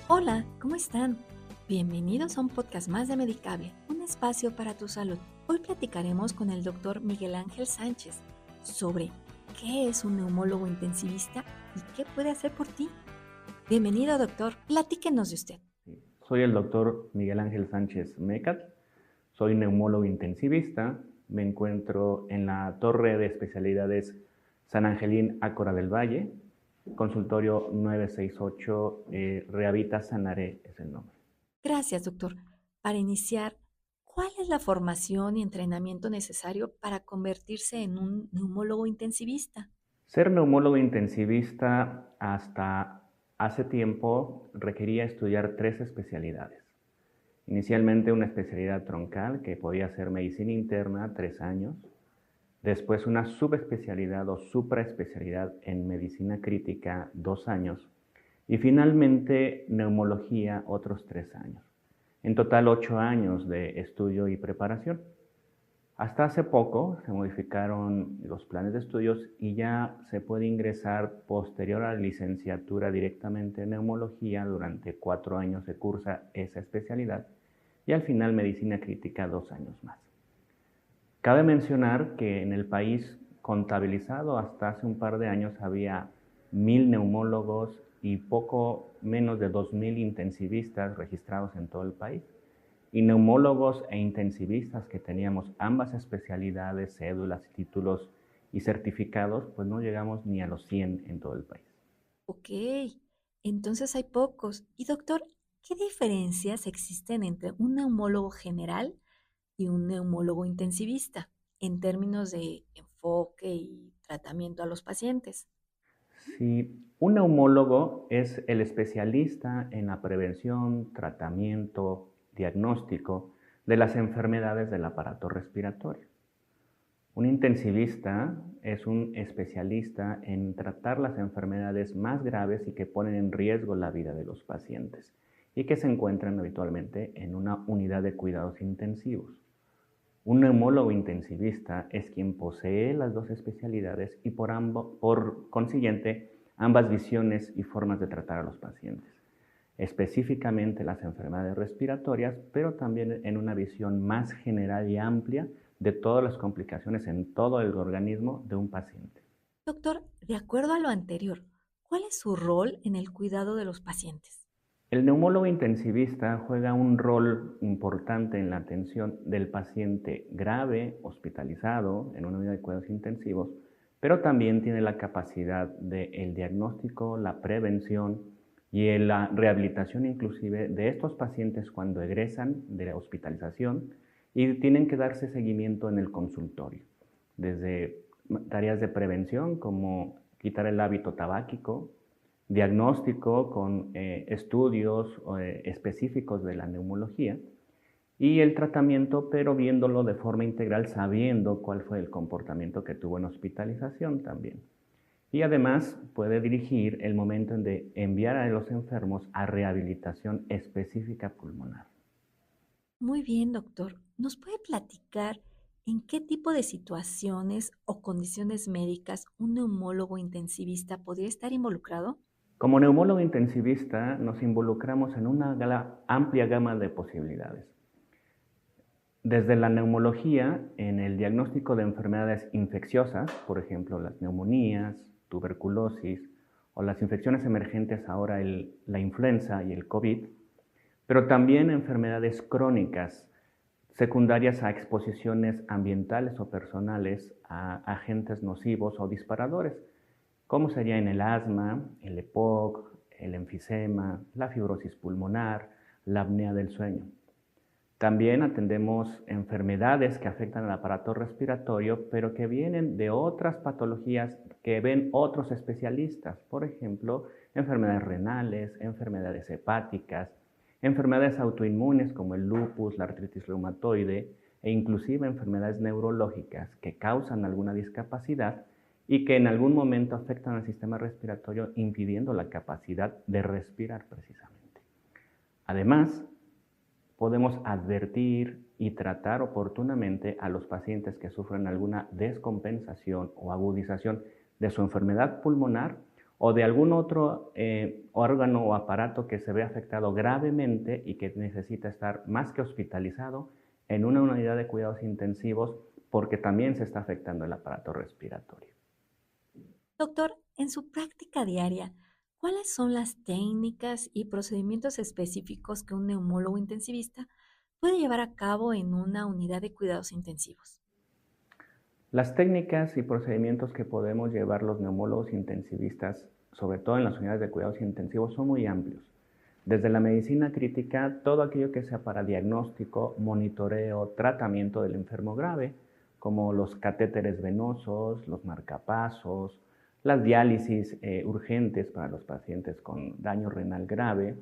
Hola, ¿cómo están? Bienvenidos a un podcast más de Medicable, un espacio para tu salud. Hoy platicaremos con el doctor Miguel Ángel Sánchez sobre qué es un neumólogo intensivista y qué puede hacer por ti. Bienvenido, doctor. Platíquenos de usted. Soy el doctor Miguel Ángel Sánchez Mecat, soy neumólogo intensivista, me encuentro en la Torre de Especialidades San Angelín Ácora del Valle, consultorio 968, Rehabita Sanaré es el nombre. Gracias, doctor. Para iniciar, ¿cuál es la formación y entrenamiento necesario para convertirse en un neumólogo intensivista? Ser neumólogo intensivista hasta hace tiempo requería estudiar 3 especialidades. Inicialmente una especialidad troncal que podía ser medicina interna, 3 años. Después una subespecialidad o supraespecialidad en medicina crítica, 2 años. Y finalmente neumología, otros 3 años. En total 8 años de estudio y preparación. Hasta hace poco se modificaron los planes de estudios y ya se puede ingresar posterior a la licenciatura directamente en neumología. Durante 4 años se cursa esa especialidad y al final medicina crítica 2 años más. Cabe mencionar que en el país contabilizado hasta hace un par de años había 1000 neumólogos y poco menos de 2000 intensivistas registrados en todo el país. Y neumólogos e intensivistas que teníamos ambas especialidades, cédulas, títulos y certificados, pues no llegamos ni a los 100 en todo el país. Ok, entonces hay pocos. Y doctor, ¿qué diferencias existen entre un neumólogo general y un neumólogo intensivista en términos de enfoque y tratamiento a los pacientes? Si un neumólogo es el especialista en la prevención, tratamiento, diagnóstico de las enfermedades del aparato respiratorio. Un intensivista es un especialista en tratar las enfermedades más graves y que ponen en riesgo la vida de los pacientes y que se encuentran habitualmente en una unidad de cuidados intensivos. Un neumólogo intensivista es quien posee las dos especialidades y por consiguiente ambas visiones y formas de tratar a los pacientes, específicamente las enfermedades respiratorias, pero también en una visión más general y amplia de todas las complicaciones en todo el organismo de un paciente. Doctor, de acuerdo a lo anterior, ¿cuál es su rol en el cuidado de los pacientes? El neumólogo intensivista juega un rol importante en la atención del paciente grave, hospitalizado en una unidad de cuidados intensivos, pero también tiene la capacidad del diagnóstico, la prevención y la rehabilitación inclusive de estos pacientes cuando egresan de la hospitalización y tienen que darse seguimiento en el consultorio, desde tareas de prevención como quitar el hábito tabáquico, diagnóstico con estudios específicos de la neumología y el tratamiento, pero viéndolo de forma integral, sabiendo cuál fue el comportamiento que tuvo en hospitalización también. Y además puede dirigir el momento en de enviar a los enfermos a rehabilitación específica pulmonar. Muy bien, doctor. ¿Nos puede platicar en qué tipo de situaciones o condiciones médicas un neumólogo intensivista podría estar involucrado? Como neumólogo intensivista nos involucramos en una amplia gama de posibilidades. Desde la neumología, en el diagnóstico de enfermedades infecciosas, por ejemplo, las neumonías, tuberculosis o las infecciones emergentes ahora la influenza y el COVID, pero también enfermedades crónicas secundarias a exposiciones ambientales o personales a agentes nocivos o disparadores, como sería en el asma, el EPOC, el enfisema, la fibrosis pulmonar, la apnea del sueño. También atendemos enfermedades que afectan al aparato respiratorio, pero que vienen de otras patologías que ven otros especialistas. Por ejemplo, enfermedades renales, enfermedades hepáticas, enfermedades autoinmunes como el lupus, la artritis reumatoide e inclusive enfermedades neurológicas que causan alguna discapacidad y que en algún momento afectan al sistema respiratorio impidiendo la capacidad de respirar precisamente. Además, podemos advertir y tratar oportunamente a los pacientes que sufren alguna descompensación o agudización de su enfermedad pulmonar o de algún otro órgano o aparato que se ve afectado gravemente y que necesita estar más que hospitalizado en una unidad de cuidados intensivos porque también se está afectando el aparato respiratorio. Doctor, en su práctica diaria, ¿cuáles son las técnicas y procedimientos específicos que un neumólogo intensivista puede llevar a cabo en una unidad de cuidados intensivos? Las técnicas y procedimientos que podemos llevar los neumólogos intensivistas, sobre todo en las unidades de cuidados intensivos, son muy amplios. Desde la medicina crítica, todo aquello que sea para diagnóstico, monitoreo, tratamiento del enfermo grave, como los catéteres venosos, los marcapasos, las diálisis urgentes para los pacientes con daño renal grave,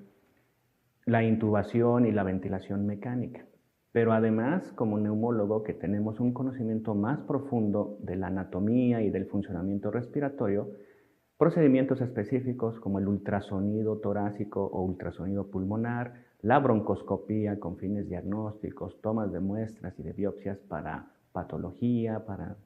la intubación y la ventilación mecánica. Pero además, como neumólogo, que tenemos un conocimiento más profundo de la anatomía y del funcionamiento respiratorio, procedimientos específicos como el ultrasonido torácico o ultrasonido pulmonar, la broncoscopía con fines diagnósticos, tomas de muestras y de biopsias para patología, para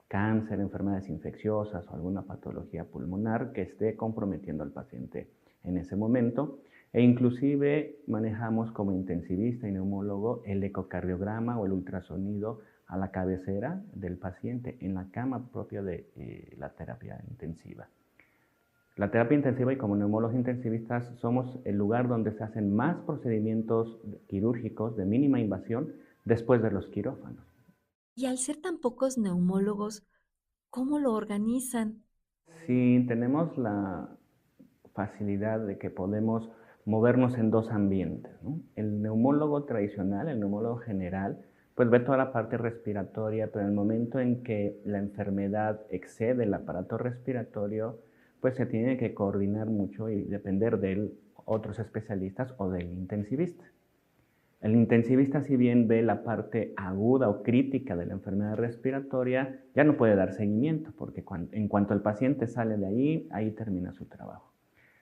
cáncer, enfermedades infecciosas o alguna patología pulmonar que esté comprometiendo al paciente en ese momento. E inclusive manejamos como intensivista y neumólogo el ecocardiograma o el ultrasonido a la cabecera del paciente en la cama propia de la terapia intensiva. La terapia intensiva y como neumólogos intensivistas somos el lugar donde se hacen más procedimientos quirúrgicos de mínima invasión después de los quirófanos. Y al ser tan pocos neumólogos, ¿cómo lo organizan? Si tenemos la facilidad de que podemos movernos en dos ambientes, ¿no? El neumólogo tradicional, el neumólogo general, pues ve toda la parte respiratoria, pero en el momento en que la enfermedad excede el aparato respiratorio, pues se tiene que coordinar mucho y depender de otros especialistas o del intensivista. El intensivista, si bien ve la parte aguda o crítica de la enfermedad respiratoria, ya no puede dar seguimiento, porque en cuanto el paciente sale de ahí termina su trabajo.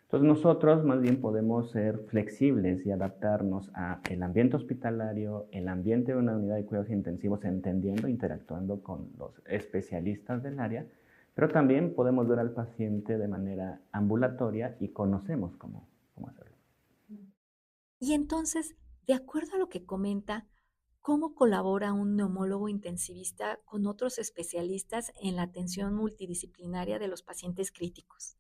Entonces nosotros más bien podemos ser flexibles y adaptarnos al ambiente hospitalario, el ambiente de una unidad de cuidados intensivos, entendiendo, interactuando con los especialistas del área, pero también podemos ver al paciente de manera ambulatoria y conocemos cómo hacerlo. Y entonces, de acuerdo a lo que comenta, ¿cómo colabora un neumólogo intensivista con otros especialistas en la atención multidisciplinaria de los pacientes críticos?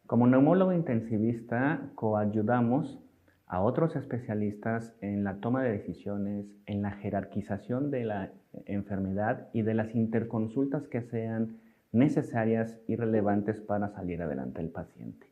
Como neumólogo intensivista, coayudamos a otros especialistas en la toma de decisiones, en la jerarquización de la enfermedad y de las interconsultas que sean necesarias y relevantes para salir adelante el paciente.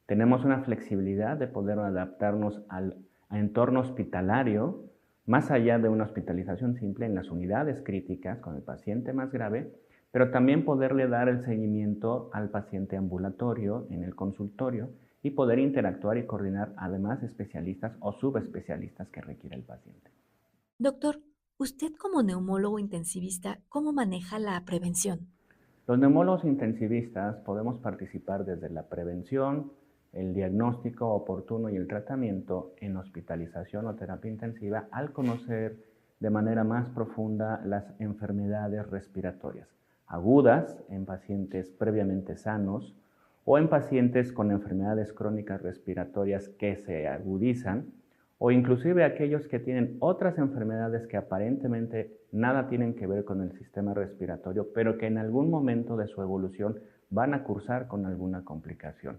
Tenemos una flexibilidad de poder adaptarnos al entorno hospitalario, más allá de una hospitalización simple en las unidades críticas con el paciente más grave, pero también poderle dar el seguimiento al paciente ambulatorio en el consultorio y poder interactuar y coordinar además especialistas o subespecialistas que requiere el paciente. Doctor, usted como neumólogo intensivista, ¿cómo maneja la prevención? Los neumólogos intensivistas podemos participar desde la prevención, el diagnóstico oportuno y el tratamiento en hospitalización o terapia intensiva al conocer de manera más profunda las enfermedades respiratorias agudas en pacientes previamente sanos o en pacientes con enfermedades crónicas respiratorias que se agudizan o inclusive aquellos que tienen otras enfermedades que aparentemente nada tienen que ver con el sistema respiratorio, pero que en algún momento de su evolución van a cursar con alguna complicación.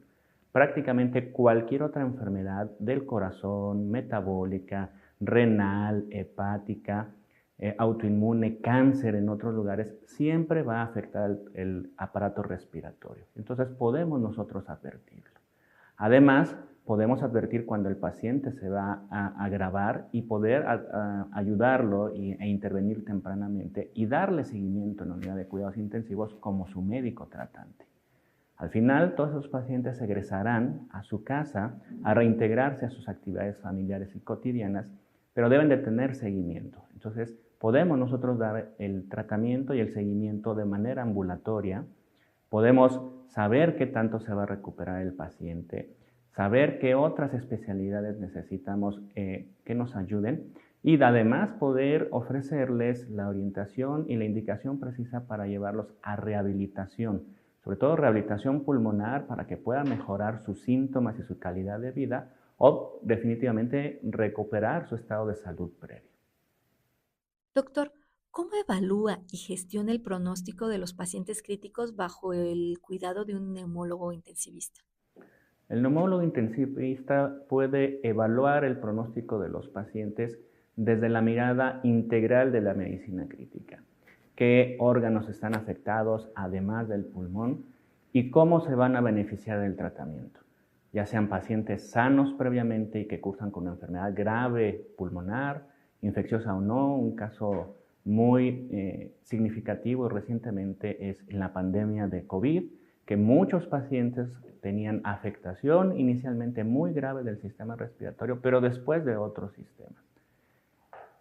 Prácticamente cualquier otra enfermedad del corazón, metabólica, renal, hepática, autoinmune, cáncer en otros lugares, siempre va a afectar el aparato respiratorio. Entonces podemos nosotros advertirlo. Además, podemos advertir cuando el paciente se va a agravar y poder ayudarlo e intervenir tempranamente y darle seguimiento en la unidad de cuidados intensivos como su médico tratante. Al final, todos esos pacientes egresarán a su casa a reintegrarse a sus actividades familiares y cotidianas, pero deben de tener seguimiento. Entonces, podemos nosotros dar el tratamiento y el seguimiento de manera ambulatoria, podemos saber qué tanto se va a recuperar el paciente, saber qué otras especialidades necesitamos que nos ayuden y además poder ofrecerles la orientación y la indicación precisa para llevarlos a rehabilitación, sobre todo rehabilitación pulmonar para que pueda mejorar sus síntomas y su calidad de vida o definitivamente recuperar su estado de salud previo. Doctor, ¿cómo evalúa y gestiona el pronóstico de los pacientes críticos bajo el cuidado de un neumólogo intensivista? El neumólogo intensivista puede evaluar el pronóstico de los pacientes desde la mirada integral de la medicina crítica. Qué órganos están afectados además del pulmón y cómo se van a beneficiar del tratamiento, ya sean pacientes sanos previamente y que cursan con una enfermedad grave pulmonar, infecciosa o no. Un caso muy significativo recientemente es en la pandemia de COVID, que muchos pacientes tenían afectación inicialmente muy grave del sistema respiratorio, pero después de otros sistemas.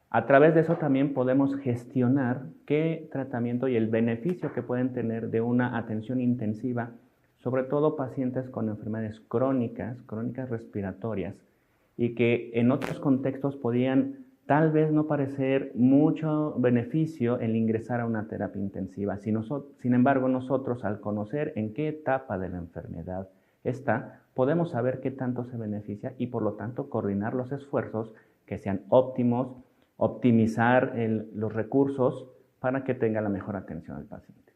A través de eso también podemos gestionar qué tratamiento y el beneficio que pueden tener de una atención intensiva, sobre todo pacientes con enfermedades crónicas respiratorias, y que en otros contextos podían tal vez no parecer mucho beneficio el ingresar a una terapia intensiva. Sin embargo, nosotros al conocer en qué etapa de la enfermedad está, podemos saber qué tanto se beneficia y por lo tanto coordinar los esfuerzos que sean óptimos, optimizar los recursos para que tenga la mejor atención al paciente.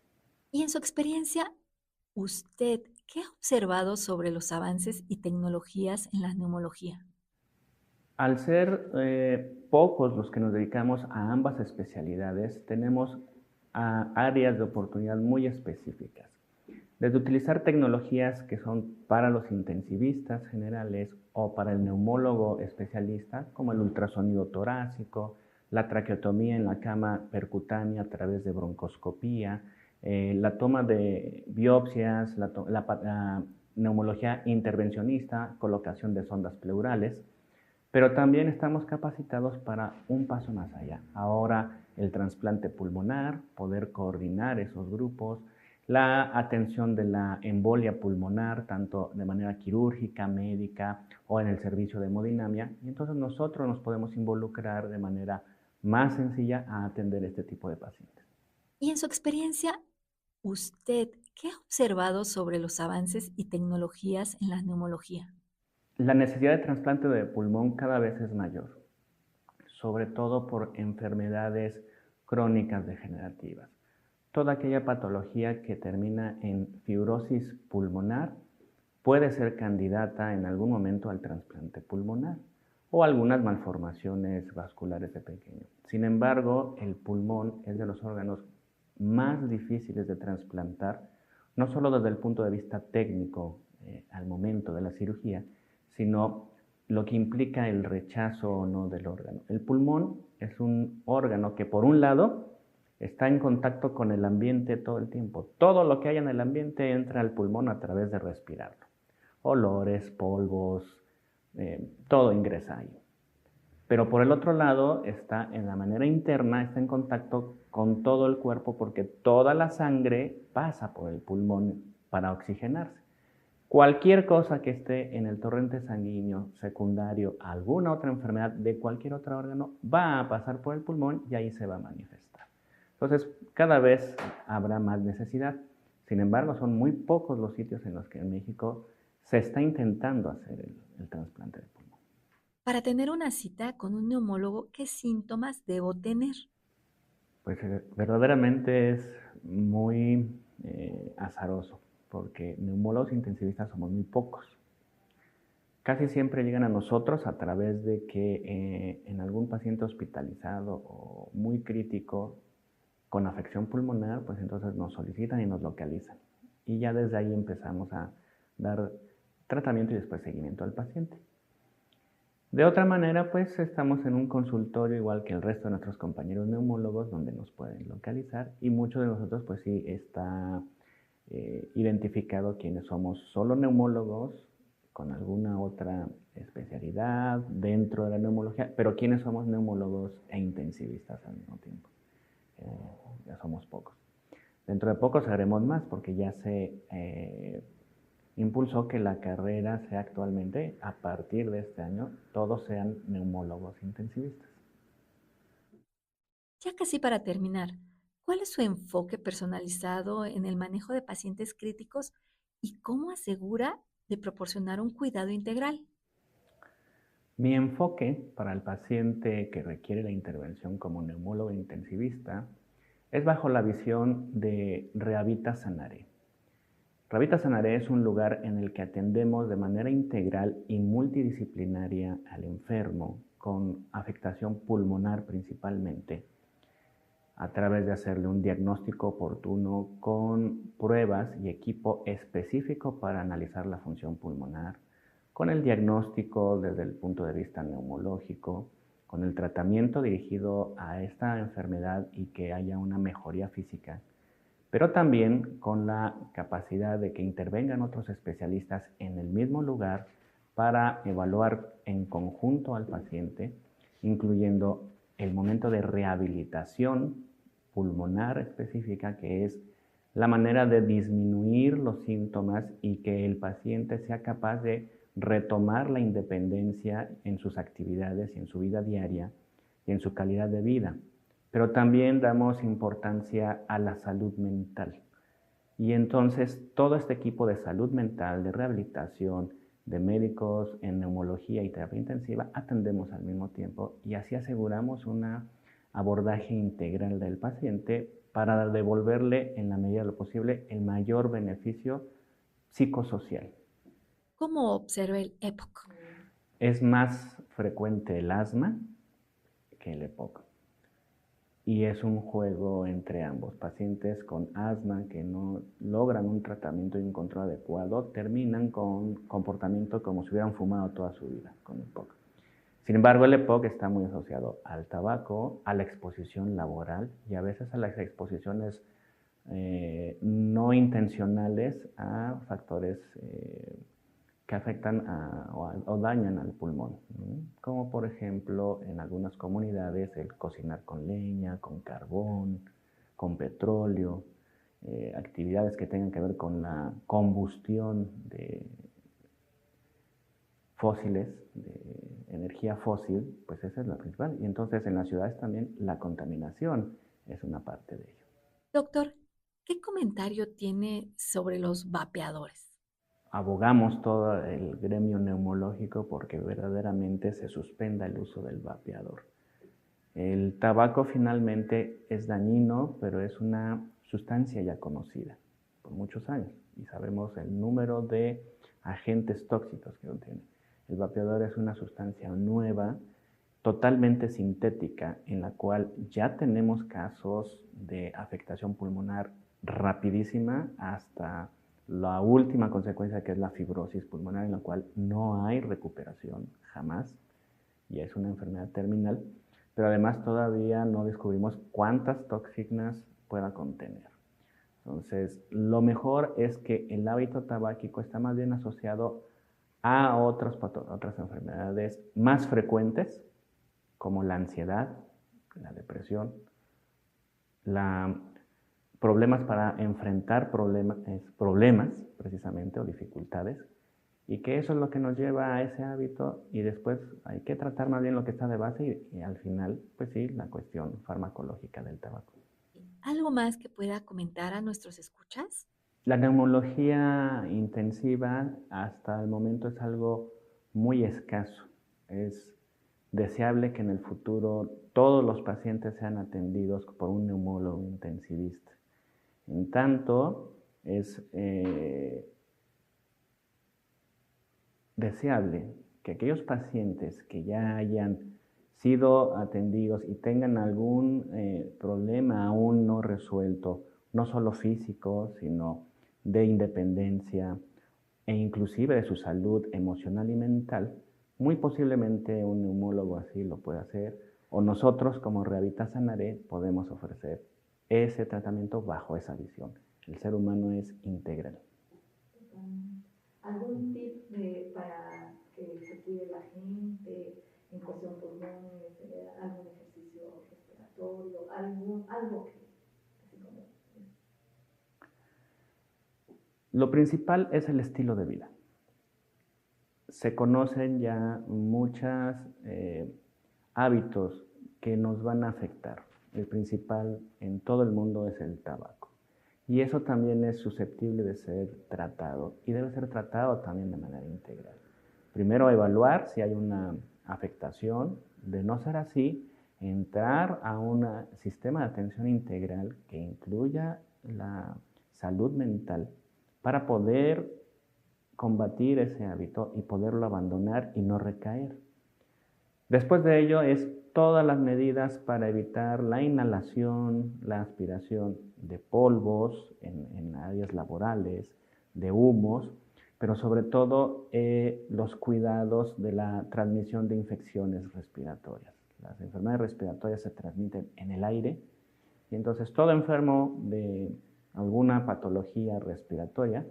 Y en su experiencia, ¿usted qué ha observado sobre los avances y tecnologías en la neumología? Al ser pocos los que nos dedicamos a ambas especialidades, tenemos áreas de oportunidad muy específicas. Desde utilizar tecnologías que son para los intensivistas generales o para el neumólogo especialista, como el ultrasonido torácico, la traqueotomía en la cama percutánea a través de broncoscopía, la toma de biopsias, la neumología intervencionista, colocación de sondas pleurales, pero también estamos capacitados para un paso más allá. Ahora el trasplante pulmonar, poder coordinar esos grupos, la atención de la embolia pulmonar, tanto de manera quirúrgica, médica o en el servicio de hemodinamia. Y entonces nosotros nos podemos involucrar de manera más sencilla a atender este tipo de pacientes. Y en su experiencia, ¿usted qué ha observado sobre los avances y tecnologías en la neumología? La necesidad de trasplante de pulmón cada vez es mayor, sobre todo por enfermedades crónicas degenerativas. Toda aquella patología que termina en fibrosis pulmonar puede ser candidata en algún momento al trasplante pulmonar o algunas malformaciones vasculares de pequeño. Sin embargo, el pulmón es de los órganos más difíciles de trasplantar, no solo desde el punto de vista técnico al momento de la cirugía, sino lo que implica el rechazo o no del órgano. El pulmón es un órgano que por un lado está en contacto con el ambiente todo el tiempo. Todo lo que hay en el ambiente entra al pulmón a través de respirarlo. Olores, polvos, todo ingresa ahí. Pero por el otro lado está en la manera interna, está en contacto con todo el cuerpo porque toda la sangre pasa por el pulmón para oxigenarse. Cualquier cosa que esté en el torrente sanguíneo secundario a alguna otra enfermedad de cualquier otro órgano va a pasar por el pulmón y ahí se va a manifestar. Entonces, cada vez habrá más necesidad. Sin embargo, son muy pocos los sitios en los que en México se está intentando hacer el trasplante de pulmón. Para tener una cita con un neumólogo, ¿qué síntomas debo tener? Pues verdaderamente es muy azaroso, porque neumólogos intensivistas somos muy pocos. Casi siempre llegan a nosotros a través de que en algún paciente hospitalizado o muy crítico con afección pulmonar, pues entonces nos solicitan y nos localizan. Y ya desde ahí empezamos a dar tratamiento y después seguimiento al paciente. De otra manera, pues estamos en un consultorio igual que el resto de nuestros compañeros neumólogos donde nos pueden localizar y muchos de nosotros pues sí está identificado quienes somos solo neumólogos con alguna otra especialidad dentro de la neumología, pero quienes somos neumólogos e intensivistas al mismo tiempo. Ya somos pocos. Dentro de poco seremos más porque ya se impulsó que la carrera sea actualmente, a partir de este año, todos sean neumólogos intensivistas. Ya casi para terminar, ¿Cuál es su enfoque personalizado en el manejo de pacientes críticos y cómo asegura de proporcionar un cuidado integral? Mi enfoque para el paciente que requiere la intervención como neumólogo intensivista es bajo la visión de Rehabita Sanare. Rehabita Sanare es un lugar en el que atendemos de manera integral y multidisciplinaria al enfermo con afectación pulmonar principalmente, a través de hacerle un diagnóstico oportuno con pruebas y equipo específico para analizar la función pulmonar, con el diagnóstico desde el punto de vista neumológico, con el tratamiento dirigido a esta enfermedad y que haya una mejoría física, pero también con la capacidad de que intervengan otros especialistas en el mismo lugar para evaluar en conjunto al paciente, incluyendo el momento de rehabilitación pulmonar específica, que es la manera de disminuir los síntomas y que el paciente sea capaz de retomar la independencia en sus actividades y en su vida diaria y en su calidad de vida. Pero también damos importancia a la salud mental. Y entonces todo este equipo de salud mental, de rehabilitación, de médicos en neumología y terapia intensiva, atendemos al mismo tiempo y así aseguramos un abordaje integral del paciente para devolverle en la medida de lo posible el mayor beneficio psicosocial. ¿Cómo observa el EPOC? Es más frecuente el asma que el EPOC. Y es un juego entre ambos. Pacientes con asma que no logran un tratamiento y un control adecuado terminan con comportamiento como si hubieran fumado toda su vida con EPOC. Sin embargo, el EPOC está muy asociado al tabaco, a la exposición laboral y a veces a las exposiciones no intencionales a factores que afectan o dañan al pulmón, ¿no? Como por ejemplo en algunas comunidades el cocinar con leña, con carbón, con petróleo, actividades que tengan que ver con la combustión de fósiles, de energía fósil, pues esa es la principal. Y entonces en las ciudades también la contaminación es una parte de ello. Doctor, ¿qué comentario tiene sobre los vapeadores? Abogamos todo el gremio neumológico porque verdaderamente se suspenda el uso del vapeador. El tabaco finalmente es dañino, pero es una sustancia ya conocida por muchos años y sabemos el número de agentes tóxicos que contiene. El vapeador es una sustancia nueva, totalmente sintética, en la cual ya tenemos casos de afectación pulmonar rapidísima hasta la última consecuencia, que es la fibrosis pulmonar, en la cual no hay recuperación jamás y es una enfermedad terminal, pero además todavía no descubrimos cuántas toxinas pueda contener. Entonces, lo mejor es que el hábito tabáquico está más bien asociado a otras enfermedades más frecuentes, como la ansiedad, la depresión, problemas para enfrentar problemas precisamente o dificultades, y que eso es lo que nos lleva a ese hábito y después hay que tratar más bien lo que está de base y al final, pues sí, la cuestión farmacológica del tabaco. ¿Algo más que pueda comentar a nuestros escuchas? La neumología intensiva hasta el momento es algo muy escaso. Es deseable que en el futuro todos los pacientes sean atendidos por un neumólogo intensivista. En tanto, es deseable que aquellos pacientes que ya hayan sido atendidos y tengan algún problema aún no resuelto, no solo físico, sino de independencia e inclusive de su salud emocional y mental, muy posiblemente un neumólogo así lo puede hacer, o nosotros como Rehabita Sanare podemos ofrecer ese tratamiento bajo esa visión. El ser humano es integral. ¿Algún tip para que se cuide la gente en cuestión pulmones, algún ejercicio respiratorio, algo que así como... Lo principal es el estilo de vida. Se conocen ya muchos hábitos que nos van a afectar. el principal en todo el mundo es el tabaco. Y eso también es susceptible de ser tratado y debe ser tratado también de manera integral. Primero evaluar si hay una afectación. De no ser así, entrar a un sistema de atención integral que incluya la salud mental para poder combatir ese hábito y poderlo abandonar y no recaer. Después de ello es todas las medidas para evitar la inhalación, la aspiración de polvos en áreas laborales, de humos, pero sobre todo los cuidados de la transmisión de infecciones respiratorias. Las enfermedades respiratorias se transmiten en el aire y entonces todo enfermo de alguna patología respiratoria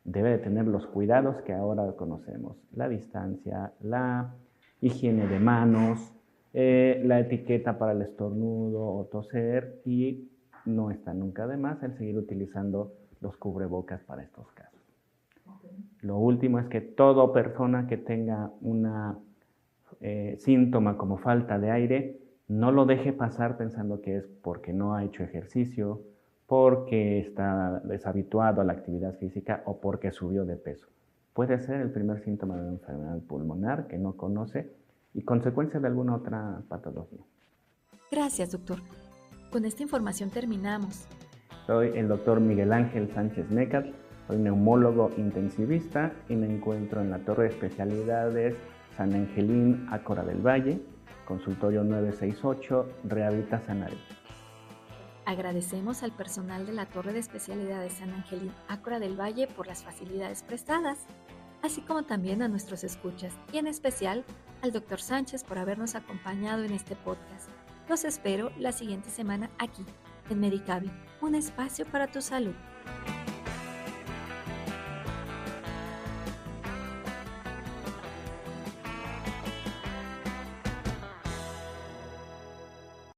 debe de tener los cuidados que ahora conocemos, la distancia, la higiene de manos, la etiqueta para el estornudo o toser, y no está nunca de más el seguir utilizando los cubrebocas para estos casos. Lo último es que toda persona que tenga un síntoma como falta de aire, no lo deje pasar pensando que es porque no ha hecho ejercicio, porque está deshabituado a la actividad física o porque subió de peso. Puede ser el primer síntoma de una enfermedad pulmonar que no conoce y consecuencia de alguna otra patología. Gracias, doctor. Con esta información terminamos. Soy el doctor Miguel Ángel Sánchez Necatl, soy neumólogo intensivista y me encuentro en la Torre de Especialidades San Angelín, Ácora del Valle, consultorio 968, Rehabilita Sanare. Agradecemos al personal de la Torre de Especialidades San Angelín, Ácora del Valle por las facilidades prestadas, así como también a nuestros escuchas y en especial al Dr. Sánchez por habernos acompañado en este podcast. Los espero la siguiente semana aquí, en Medicable, un espacio para tu salud.